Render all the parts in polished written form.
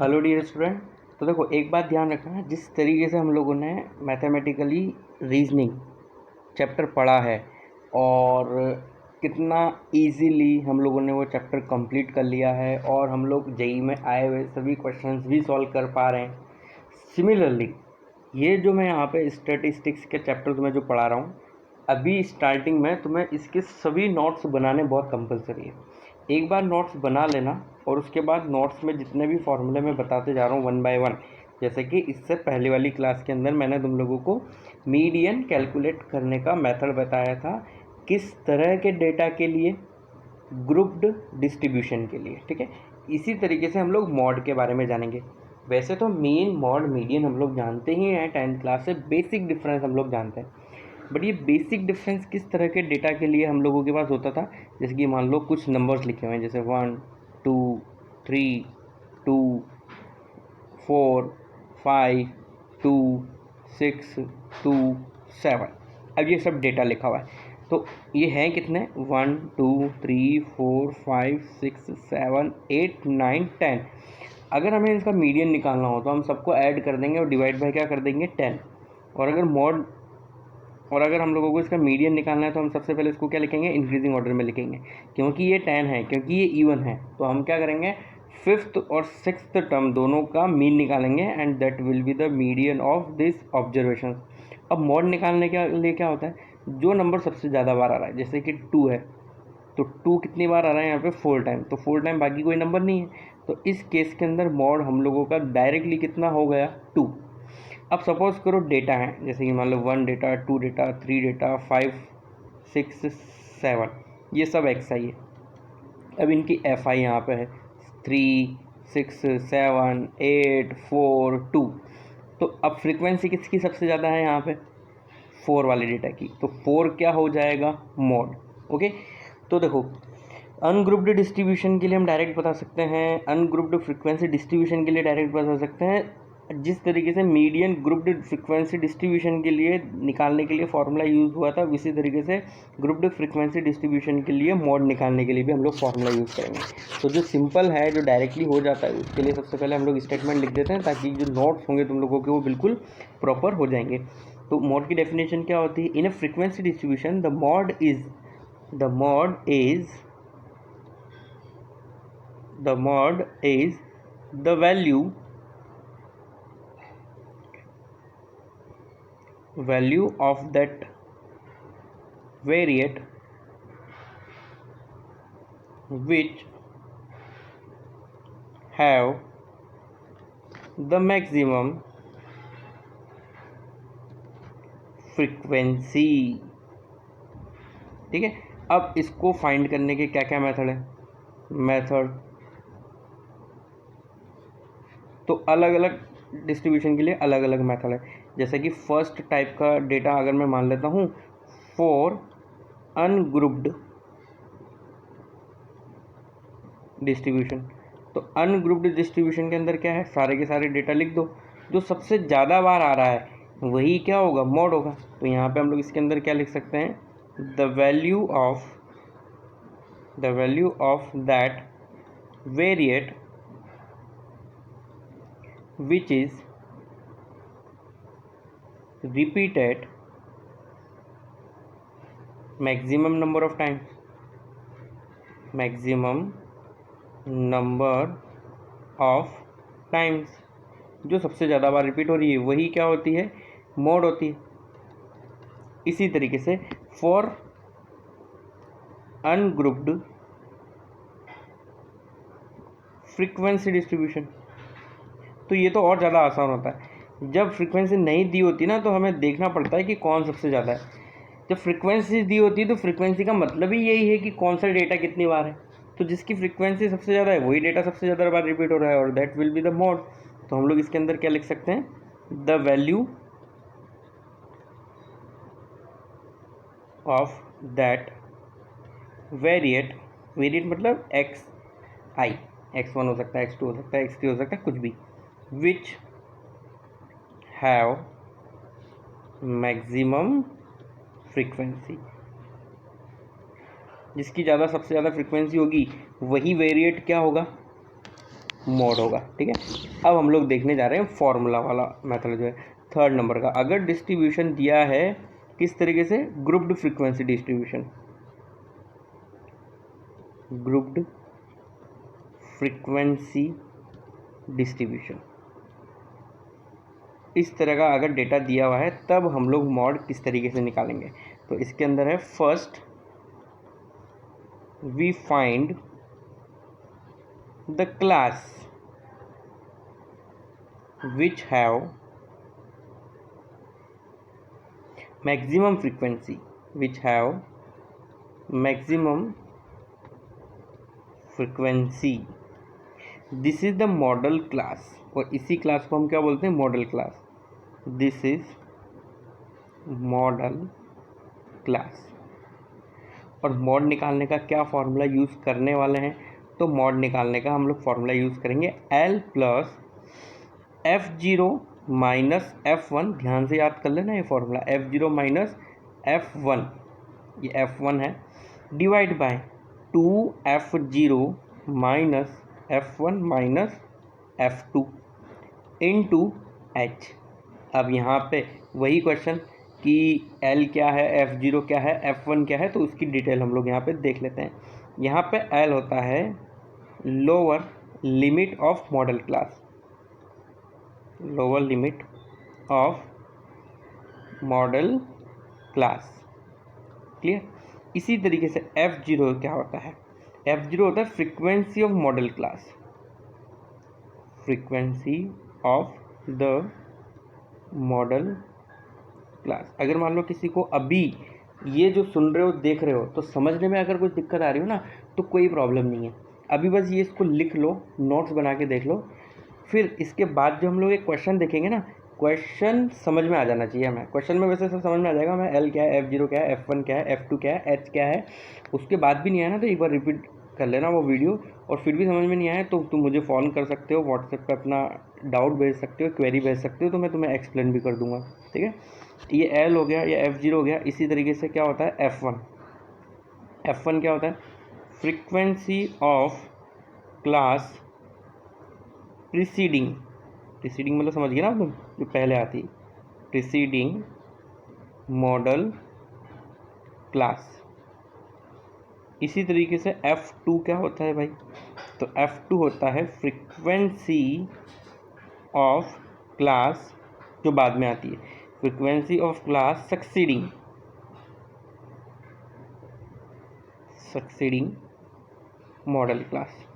Hello dear student. तो देखो, एक बात ध्यान रखना, जिस तरीके से हम लोगों ने मैथमेटिकली रीजनिंग चैप्टर पढ़ा है और कितना इजीली हम लोगों ने वो चैप्टर कंप्लीट कर लिया है और हम लोग जेई में आए हुए सभी क्वेश्चंस भी सॉल्व कर पा रहे हैं। सिमिलरली ये जो मैं यहाँ पे स्टैटिस्टिक्स के चैप्टर तुम्हें जो पढ़ा रहा हूँ, अभी स्टार्टिंग में तुम्हें इसके सभी नोट्स बनाने बहुत कंपलसरी है। एक बार नोट्स बना लेना और उसके बाद नोट्स में जितने भी फॉर्मूले मैं बताते जा रहा हूँ वन बाय वन, जैसे कि इससे पहले वाली क्लास के अंदर मैंने तुम लोगों को मीडियन कैलकुलेट करने का मेथड बताया था, किस तरह के डेटा के लिए, ग्रुप्ड डिस्ट्रीब्यूशन के लिए। ठीक है, इसी तरीके से हम लोग मॉड के बारे में जानेंगे। वैसे तो मीन मॉड मीडियन हम लोग जानते ही हैं, 10th क्लास से बेसिक डिफरेंस हम लोग जानते हैं, बट ये बेसिक डिफरेंस किस तरह के डेटा के लिए हम लोगों के पास होता था। जैसे कि मान लो कुछ नंबर्स लिखे हुए हैं, जैसे 1 2 3 2 4 5 2 6 2 7। अब ये सब डेटा लिखा हुआ है, तो ये है कितने, 1 2 3 4 5 6 7 8 9 10। अगर हमें इसका मीडियन निकालना हो तो हम सबको ऐड कर देंगे और डिवाइड बाय क्या कर देंगे, 10। और अगर हम लोगों को इसका मीडियन निकालना है तो हम सबसे पहले इसको क्या लिखेंगे, इंक्रीजिंग ऑर्डर में लिखेंगे, क्योंकि ये 10 है, क्योंकि ये इवन है, तो हम क्या करेंगे, फिफ्थ और सिक्स्थ टर्म दोनों का मीन निकालेंगे and that will be the median of this observation. अब मॉड निकालने के लिए क्या होता है, जो नंबर सबसे ज़्यादा बार आ रहा है, जैसे कि 2 है, तो 2 कितनी बार आ रहा है यहाँ पे, 4 टाइम, तो 4 टाइम बाकी कोई नंबर नहीं है, तो इस केस के अंदर मॉड हम लोगों का डायरेक्टली कितना हो गया, 2। अब सपोज करो डेटा है, जैसे कि मान लो 1 डेटा, 2 डेटा, 3 डेटा, 5 6 7, ये सब एक्स आई है। अब इनकी एफ आई यहाँ पे है 3 6 7 8 4 2। तो अब फ्रीक्वेंसी किसकी सबसे ज़्यादा है यहाँ पे, 4 वाले डेटा की, तो 4 क्या हो जाएगा, मॉड। ओके, तो देखो, अनग्रुप्ड डिस्ट्रीब्यूशन के लिए हम डायरेक्ट बता सकते हैं, अनग्रुप्ड फ्रीक्वेंसी डिस्ट्रीब्यूशन के लिए डायरेक्ट बता सकते हैं। जिस तरीके से मीडियन ग्रुप्ड फ्रीक्वेंसी डिस्ट्रीब्यूशन के लिए निकालने के लिए फॉर्मूला यूज़ हुआ था, उसी तरीके से ग्रुप्ड फ्रीक्वेंसी डिस्ट्रीब्यूशन के लिए मॉड निकालने के लिए भी हम लोग फॉर्मूला यूज़ करेंगे। तो जो सिंपल है, जो डायरेक्टली हो जाता है, उसके लिए सबसे पहले हम लोग स्टेटमेंट लिख देते हैं, ताकि जो नोट्स होंगे तुम लोगों के वो बिल्कुल प्रॉपर हो जाएंगे। तो मॉड की डेफिनेशन क्या होती है, in a frequency distribution the mode is the value of that variate which have the maximum frequency। ठीक है, अब इसको फाइंड करने के क्या क्या मेथड है, तो अलग अलग डिस्ट्रीब्यूशन के लिए अलग अलग मेथड है। जैसे कि फर्स्ट टाइप का डेटा अगर मैं मान लेता हूँ, फॉर अनग्रुप्ड डिस्ट्रीब्यूशन, तो अनग्रुप्ड डिस्ट्रीब्यूशन के अंदर क्या है, सारे के सारे डेटा लिख दो, जो सबसे ज़्यादा बार आ रहा है वही क्या होगा, मॉड होगा। तो यहाँ पे हम लोग इसके अंदर क्या लिख सकते हैं, the value of that variate which is repeated maximum number of times, जो सबसे ज़्यादा बार रिपीट हो रही है वही क्या होती है, मॉड होती है। इसी तरीके से फॉर अनग्रुप्ड फ्रीक्वेंसी डिस्ट्रीब्यूशन, तो ये तो और ज़्यादा आसान होता है। जब फ्रीक्वेंसी नहीं दी होती ना, तो हमें देखना पड़ता है कि कौन सबसे ज़्यादा है। जब फ्रीक्वेंसी दी होती है तो फ्रीक्वेंसी का मतलब ही यही है कि कौन सा डेटा कितनी बार है, तो जिसकी फ्रीक्वेंसी सबसे ज़्यादा है वही डेटा सबसे ज़्यादा बार रिपीट हो रहा है, और that will be the mod. तो हम लोग इसके अंदर क्या लिख सकते हैं, the value of that variate मतलब एक्स आई, x1 हो सकता है, x2 हो सकता है, x3 हो सकता है, कुछ भी, which have maximum frequency, जिसकी सबसे ज़्यादा फ्रीक्वेंसी होगी वही वेरिएट क्या होगा, मॉड होगा। ठीक है, अब हम लोग देखने जा रहे हैं फॉर्मूला वाला मेथड जो है थर्ड नंबर का। अगर डिस्ट्रीब्यूशन दिया है किस तरीके से, grouped frequency distribution, grouped frequency distribution, इस तरह का अगर डेटा दिया हुआ है तब हम लोग मॉड किस तरीके से निकालेंगे। तो इसके अंदर है, first we find the class which have maximum frequency, which have maximum frequency, this is the modal class, और इसी क्लास को हम क्या बोलते हैं, modal class. This is modal class. और मॉड निकालने का क्या फॉर्मूला यूज़ करने वाले हैं, तो मॉड निकालने का हम लोग फॉर्मूला यूज़ करेंगे L plus F0 minus F1। ध्यान से याद कर लेना ये फॉर्मूला, F0 माइनस F1, ये F1 है, divide by 2F0 minus F1 minus F2 into H। अब यहाँ पे वही क्वेश्चन कि L क्या है, F0 क्या है, F1 क्या है, तो उसकी डिटेल हम लोग यहाँ पे देख लेते हैं। यहाँ पे L होता है lower limit of model class, lower limit of model class, clear. इसी तरीके से F0 क्या होता है, F0 होता है frequency of model class, frequency of the modal class. अगर मान लो किसी को अभी ये जो सुन रहे हो देख रहे हो तो समझने में अगर कुछ दिक्कत आ रही हो ना, तो कोई प्रॉब्लम नहीं है, अभी बस ये इसको लिख लो, नोट्स बना के देख लो, फिर इसके बाद जो हम लोग एक क्वेश्चन देखेंगे ना, क्वेश्चन समझ में आ जाना चाहिए हमें। क्वेश्चन में वैसे सब समझ में आ जाएगा हमें, L क्या है, F0 क्या है, F1 क्या है, F2 क्या है, H क्या है। उसके बाद भी नहीं आया ना तो एक बार रिपीट कर लेना वो वीडियो, और फिर भी समझ में नहीं आया तो तुम मुझे फ़ोन कर सकते हो, व्हाट्सएप पे अपना डाउट भेज सकते हो, क्वेरी भेज सकते हो, तो मैं तुम्हें एक्सप्लेन भी कर दूंगा। ठीक है, ये L हो गया, ये F0 हो गया। इसी तरीके से क्या होता है F1, F1 क्या होता है, frequency of class preceding, preceding मतलब समझ गए ना तुम, जो पहले आती, प्रीसीडिंग मॉडल क्लास। इसी तरीके से F2 क्या होता है भाई, तो F2 होता है फ्रीक्वेंसी ऑफ क्लास जो बाद में आती है, frequency of class succeeding, succeeding model class,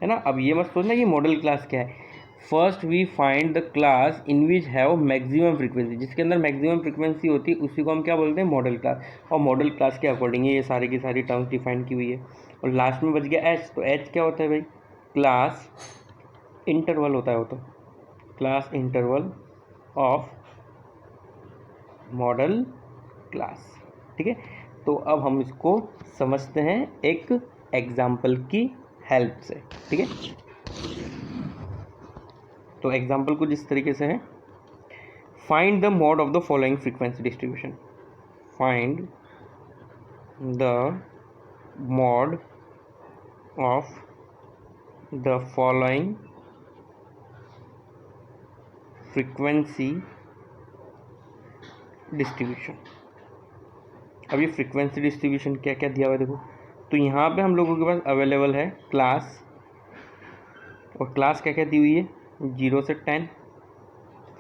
है ना। अब ये मत सोचना कि मॉडल क्लास क्या है, first we find the class in which have maximum frequency, जिसके अंदर मैक्सिमम फ्रीक्वेंसी होती है उसी को हम क्या बोलते हैं, मॉडल क्लास। और मॉडल क्लास के अकॉर्डिंग ये सारी की सारी टर्म्स डिफाइन की हुई है। और लास्ट में बच गया H, तो H क्या होता है भाई, क्लास इंटरवल होता है वो, तो class interval of model class. ठीक है, तो अब हम इसको समझते हैं एक एग्जाम्पल की हेल्प से। ठीक है, तो एग्जाम्पल कुछ इस तरीके से है, find the mod of the following frequency distribution, find the mod of the following frequency distribution. अब ये फ्रीक्वेंसी डिस्ट्रीब्यूशन क्या क्या दिया हुआ है देखो, तो यहाँ पे हम लोगों के पास अवेलेबल है क्लास, और क्लास क्या क्या दी हुई है, 0 से 10,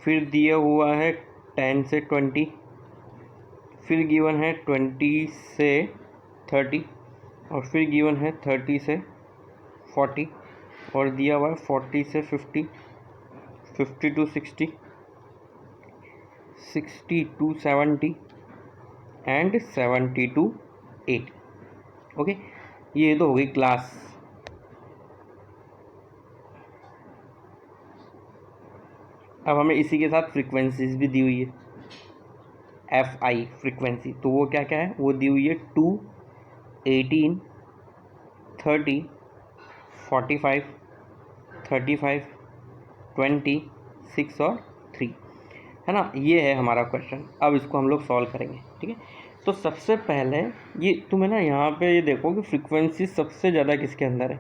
फिर दिया हुआ है 10 से 20, फिर गिवन है 20 से 30, और फिर गिवन है 30 से 40, और दिया हुआ है 40 से 50, 50 to 60, 60 to 70 and 70 to 80। Okay, ये तो हो गई क्लास। अब हमें इसी के साथ फ्रीक्वेंसीज भी दी हुई है, FI फ्रीक्वेंसी, तो वो क्या क्या है, वो दी हुई है 2, 18, 30, 45, 35, 20, 6 और 3, है ना। ये है हमारा क्वेश्चन, अब इसको हम लोग सॉल्व करेंगे। ठीक है, तो सबसे पहले ये तुम्हें ना यहाँ पे ये देखो कि फ्रीक्वेंसी सबसे ज़्यादा किसके अंदर है,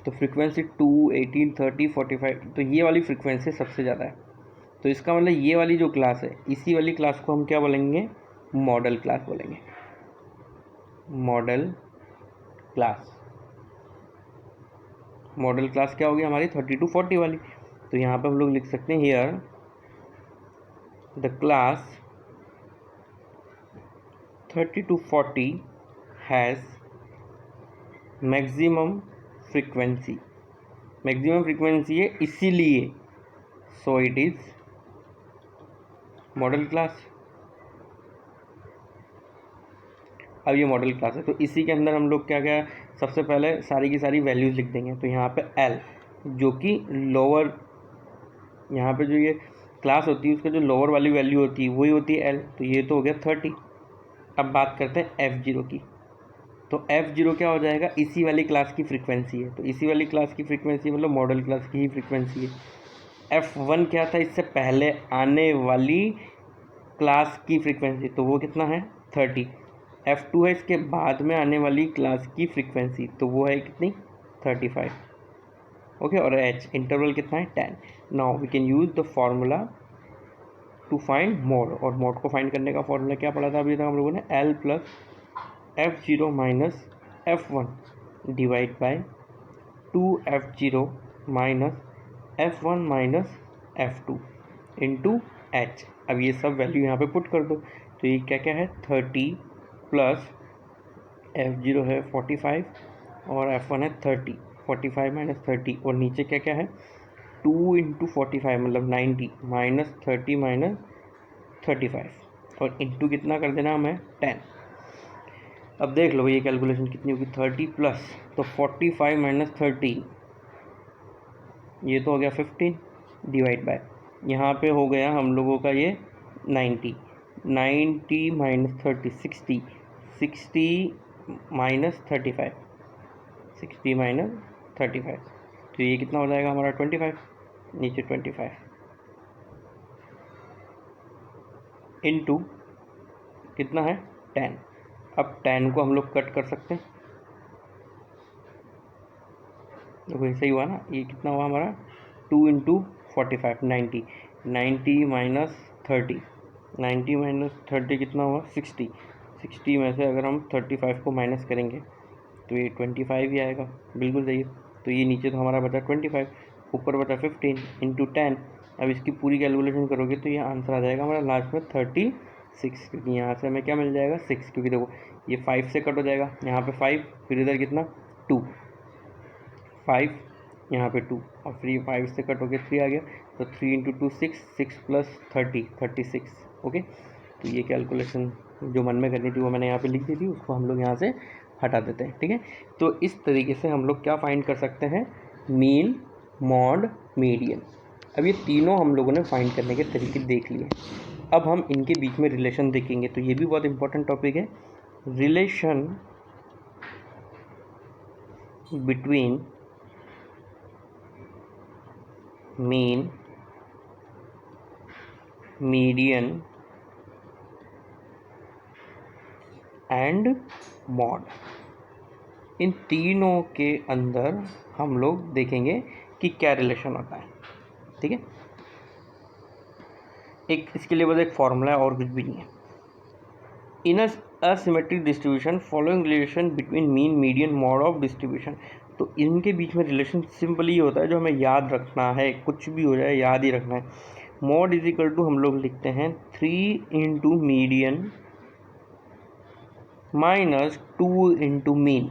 तो फ्रीक्वेंसी 2, 18, 30, 45, तो ये वाली फ्रीक्वेंसी सबसे ज़्यादा है। तो इसका मतलब ये वाली जो क्लास है, इसी वाली क्लास को हम क्या बोलेंगे, मॉडल क्लास बोलेंगे। मॉडल क्लास, मॉडल क्लास क्या होगी हमारी 30 to 40 वाली। तो यहाँ पे हम लोग लिख सकते हैं here the class 30 to 40 has maximum frequency, maximum frequency है इसीलिए, so it is model class. अब ये मॉडल क्लास है, तो इसी के अंदर हम लोग क्या क्या, सबसे पहले सारी की सारी वैल्यूज़ लिख देंगे। तो यहाँ पे एल जो कि लोअर, यहाँ पे जो ये क्लास होती है उसका जो लोअर वाली वैल्यू होती है वही होती है एल, तो ये तो हो गया 30। अब बात करते हैं F0 की। तो F0 क्या हो जाएगा, इसी वाली क्लास की फ्रीक्वेंसी है, तो इसी वाली क्लास की फ्रीक्वेंसी मतलब मॉडल क्लास की ही फ्रीक्वेंसी है। F1 क्या था, इससे पहले आने वाली क्लास की फ्रीक्वेंसी, तो वो कितना है 30। F2 है इसके बाद में आने वाली क्लास की फ्रीक्वेंसी, तो वो है कितनी 35। ओके, और H इंटरवल कितना है 10। Now we can use the formula to find mode, और मोड को फाइंड करने का फॉर्मूला क्या पढ़ा था अभी तक हम लोगों ने, L plus F0 minus F1 divide by 2F0 minus F1 minus F2 into H। अब ये सब वैल्यू यहाँ पे पुट कर दो, तो ये क्या क्या है 30 प्लस F0 है 45 और F1 है 30, 45 माइनस 30, और नीचे क्या क्या है 2 इंटू 45 मतलब 90 माइनस 30 माइनस 35, और इंटू कितना कर देना हमें 10। अब देख लो ये कैलकुलेशन कितनी होगी, 30 प्लस तो 45 माइनस 30, ये तो हो गया 15 डिवाइड बाय, यहाँ पे हो गया हम लोगों का ये 90, 90 माइनस 30 60, 60 माइनस 35, 60 माइनस 35, तो ये कितना हो जाएगा हमारा 25, नीचे 25 इंटू कितना है 10। अब 10 को हम लोग कट कर सकते हैं, देखो ऐसे ही हुआ ना, ये कितना हुआ हमारा 2 इंटू 45 90, 90 माइनस 30, 90 माइनस 30 कितना हुआ 60, 60 में से अगर हम 35 को माइनस करेंगे तो ये 25 ही आएगा, बिल्कुल सही है। तो ये नीचे तो हमारा बचा 25, ऊपर बचा 15 इंटू 10। अब इसकी पूरी कैलकुलेशन करोगे तो ये आंसर आ जाएगा हमारा लास्ट में 36, क्योंकि यहाँ से हमें क्या मिल जाएगा 6, क्योंकि देखो ये 5 से कट हो जाएगा, यहाँ पे 5 फिर इधर कितना 2, 5 यहाँ पे 2 और फिर ये 5 से कट हो गया 3 आ गया, तो 3 इंटू 2 6, 6 प्लस 30 36। ओके, तो ये कैलकुलेशन जो मन में करनी थी वो मैंने यहाँ पे लिख दी थी, उसको हम लोग यहाँ से हटा देते हैं। ठीक है, तो इस तरीके से हम लोग क्या फाइंड कर सकते हैं, मीन, मॉड, मीडियन। अब ये तीनों हम लोगों ने फाइंड करने के तरीके देख लिए। अब हम इनके बीच में रिलेशन देखेंगे, तो ये भी बहुत इंपॉर्टेंट टॉपिक है, relation between mean, median and mode. इन तीनों के अंदर हम लोग देखेंगे कि क्या रिलेशन होता है। ठीक है, एक इसके लिए बस एक फॉर्मूला है और कुछ भी नहीं है। In asymmetric distribution following relation between mean, median, mode of distribution. तो इनके बीच में रिलेशन सिंपल ही होता है, जो हमें याद रखना है, कुछ भी हो जाए याद ही रखना है। मॉड इज इक्वल टू हम लोग लिखते हैं 3 into median minus 2 into mean.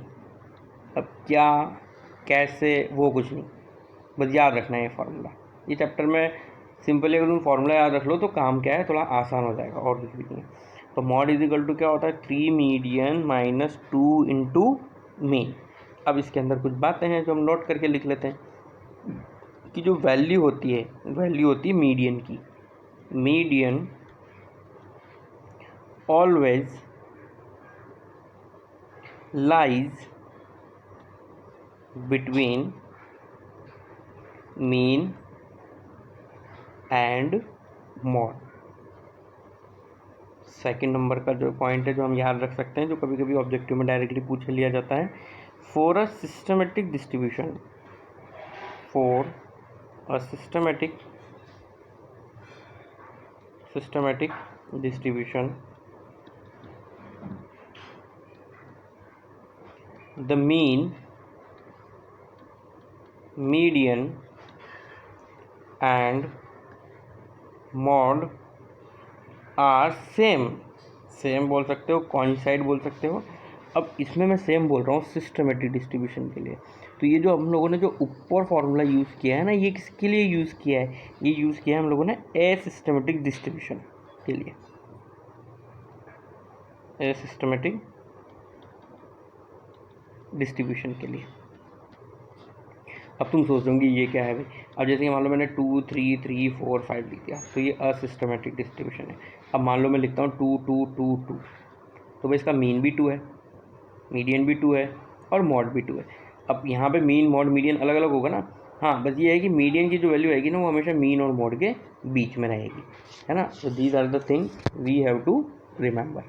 अब क्या कैसे वो कुछ नहीं, बस याद रखना है ये फार्मूला। ये चैप्टर में सिंपली अगर तुम फार्मूला याद रख लो तो काम क्या है थोड़ा आसान हो जाएगा, और कुछ भी नहीं है। तो मॉड इज इक्वल टू क्या होता है 3 मीडियन माइनस 2 इंटू मीन। अब इसके अंदर कुछ बातें हैं जो हम नोट करके लिख लेते हैं कि जो वैल्यू होती है मीडियन की। Median always lies between mean and mod. Second number का जो पॉइंट है जो हम याद रख सकते हैं, जो कभी कभी ऑब्जेक्टिव में डायरेक्टली पूछ लिया जाता है, for a systematic distribution for a systematic distribution, the mean, median and mode are same बोल सकते हो, कॉइंसाइड बोल सकते हो। अब इसमें मैं सेम बोल रहा हूँ सिस्टमेटिक डिस्ट्रीब्यूशन के लिए। तो ये जो हम लोगों ने जो ऊपर फॉर्मूला यूज़ किया है ना, ये किसके लिए यूज़ किया है? ये यूज़ किया है हम लोगों ने एसिस्टमेटिक डिस्ट्रीब्यूशन के लिए, एसिस्टमेटिक डिस्ट्रीब्यूशन के लिए। अब तुम सोच रहे होंगे ये क्या है भाई। अब जैसे कि मान लो मैंने 2 3 3 4 5 लिख दिया, तो ये असिस्टमेटिक डिस्ट्रीब्यूशन है। अब मान लो मैं लिखता हूँ 2 2 2 2, तो भाई इसका मीन भी 2 है, मीडियन भी 2 है और मॉड भी 2 है। अब यहाँ पे मीन मॉड मीडियन अलग अलग होगा ना। हाँ, बस ये है कि मीडियन की जो वैल्यू आएगी ना, वो हमेशा मीन और मॉड के बीच में रहेगी, है ना। तो these are the thing we have to remember.